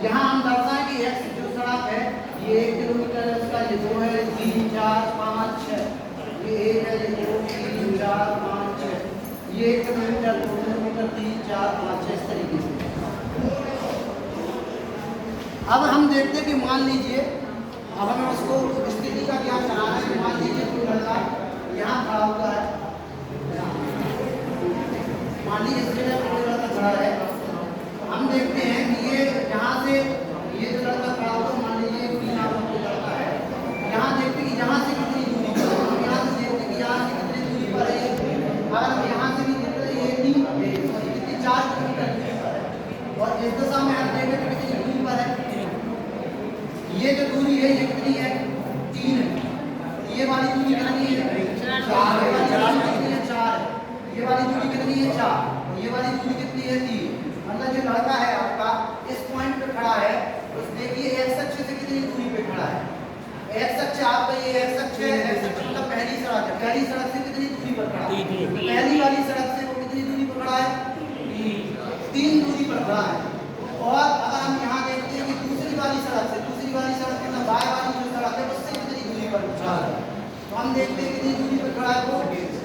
यहाँ हम दर्शाएं कि एक्स जो सड़क है ये 1 किलोमीटर है, उसका ये 2 है, 3 4 5 6, ये 1 है, ये 2 3 4 5 6, ये 1 किलोमीटर 2 किलोमीटर 3 4 5 6 इस तरीके से। अब हम देखते हैं कि मान लीजिए अब हमें उसको स्थिति का क्या कराना है। मान लीजिए कोई लड़का यहाँ खड़ा हुआ है, मान लीजिए इस जगह कोई लड़का खड़ा है, हम देखते हैं कि ये यहाँ से ये जो लड़का खड़ा हुआ मान लीजिए कोई लड़का है, यहाँ देखते हैं कि यहाँ से कितनी दूरी पर है, हम यहाँ से देखते हैं कि यहाँ से कितनी दूरी पर है। अगर हम यहाँ से भी देखते हैं ये 4 किलोमीटर दूरी पर है, और इस दिशा में हम देखें तो कितनी दूरी पर है। ये जो दूरी है ये कितनी है, 3 है। ये वाली दूरी कितनी है, 4 है। ये वाली दूरी कितनी है, 4 है। ये वाली दूरी कितनी है, 4। ये वाली दूरी कितनी है, 3। मतलब जो लड़का है आपका इस पॉइंट पे खड़ा है, उस देखिए एक्स अक्ष से कितनी दूरी पे खड़ा है। एक्स अक्ष आपका ये एक्स अक्ष है, एक्स अक्ष मतलब पहली सड़क है, पहली सड़क से कितनी दूरी पर खड़ा है, पहली वाली सड़क से वो कितनी दूरी पर खड़ा है, 3 दूरी पर खड़ा है। और अगर हम यहाँ देखते हैं कि दूसरी वाली सड़क मतलब बाएं वाली जो सड़क है उससे कितनी दूरी पर खड़ा है, तो हम देखते हैं कितनी दूरी पर खड़ा है, वो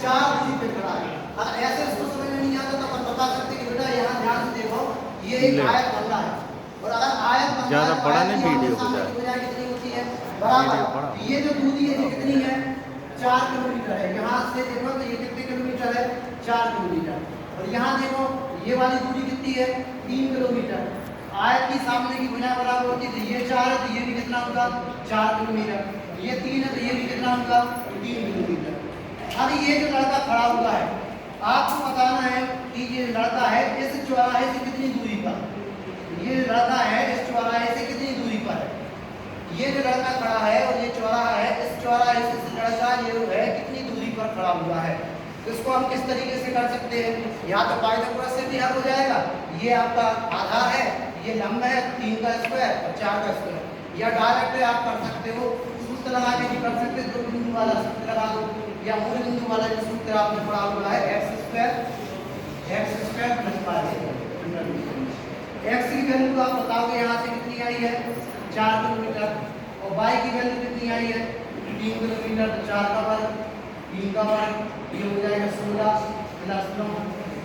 4 दूरी पर खड़ा है। अगर ऐसे उसको समझ में नहीं आता तो अपन बता सकते कि बेटा यहाँ ध्यान से देखो ये एक आयत बन रहा है, और अगर आयत बन ज़्यादा रहा है बड़ा नहीं वीडियो की बजाय कितनी होती है, बराबर। ये जो दूरी है ये कितनी है, 4 किलोमीटर है। यहाँ से देखो तो ये कितने किलोमीटर है, 4 किलोमीटर। और यहाँ देखो ये वाली दूरी कितनी है, 3 किलोमीटर। आयत की सामने की भुजा बराबर होती है, तो ये 4 है तो ये भी कितना होगा, 4 किलोमीटर। ये 3 है तो ये भी कितना होगा, 3 किलोमीटर। अब ये जो लड़का खड़ा हुआ है, आपको बताना है कि ये लड़का है इस चौराहे से कितनी दूरी पर, ये लड़का है इस चौराहे से कितनी दूरी पर है। ये जो लड़का खड़ा है और ये चौराहा है, इस चौराहे से लड़का जो है कितनी दूरी पर खड़ा हुआ है। तो इसको हम किस तरीके से कर सकते हैं, यहाँ तो पाइथागोरस से भी हल हो जाएगा। ये आपका आधार है, ये लंब है 3 का स्क्वायर और 4 का स्क्वायर, या डायरेक्ट आप कर सकते हो, सूत्र लगा के भी कर सकते हो, 2 बिंदु वाला सूत्र लगा दो, या मूल बिंदु वाला जो सूत्र आपने पढ़ा हुआ है x square plus y। x की वैल्यू आप बताओगे यहाँ से कितनी आई है, 4 किलोमीटर, और y की वैल्यू कितनी आई है, 3 किलोमीटर। तो 4 का वर्ग 3 का वर्ग, ये हो जाएगा 16 प्लस 9,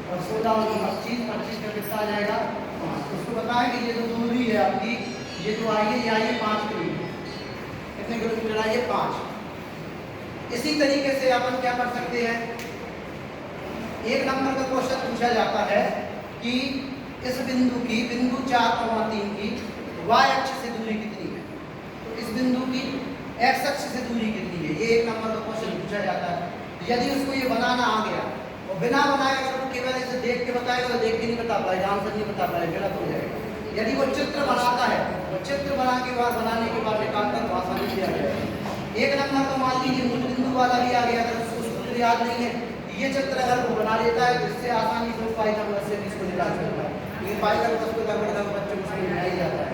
और 16 और 25 का कितना आ जाएगा, 5। उसको बताएं कि ये जो दूरी है आपकी, ये जो आई है ये आई है 5 किलोमीटर। कितने किलोमीटर आई है, 5। इसी तरीके से अपन क्या कर सकते हैं, एक नंबर का क्वेश्चन पूछा जाता है कि इस बिंदु 4,3 की y अक्ष से दूरी कितनी है, तो इस बिंदु की x अक्ष से दूरी कितनी है, ये एक नंबर का क्वेश्चन पूछा जाता है। यदि उसको ये बनाना आ गया और बिना बनाए अगर वो केवल इसे देख के बताएगा तो देख के नहीं बता पाएगा, आंसर नहीं बता पाएगा, गलत हो जाएगा। यदि वो चित्र बनाता है, वो चित्र बनाने के बाद निकालकर तो आसानी से आ जाएगा। एक नंबर का मान लीजिए मूल बिंदु वाला भी आ गया, अगर उसको सूत्र याद नहीं है, ये चित्र अगर वो बना लेता है तो इससे आसानी से पाइथागोरस से इसको निकाल सकता है। ये पाइथागोरस को लगभग बच्चों को समझ में आ ही जाता है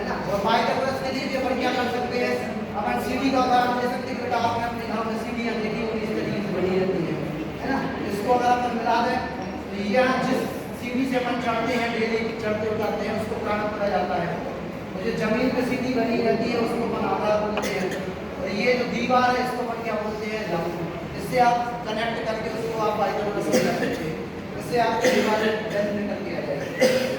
ना। और पाइथागोरस के लिए भी अपन क्या कर सकते हैं, अपन सीढ़ी का उदाहरण दे सकते हैं। बेटा आपने अपने गाँव में सीढ़ियाँ देखी होंगी, इस तरीके से बनी रहती है ना। इसको अगर अपन मिला दें तो यहाँ जिस सीढ़ी से अपन चढ़ते हैं, डेली चढ़ते उतरते हैं, उसको प्रारंभ करा जाता है। और जो जमीन पर सीढ़ी बनी रहती है उसको अपन आधार बोलते हैं, और ये जो दीवार है इसको अपन क्या बोलते हैं, लंब। इससे आप कनेक्ट करके उसको आप पाइथागोरस से कर सकते हैं, इससे आपके दीवार निकल के आ जाएगी।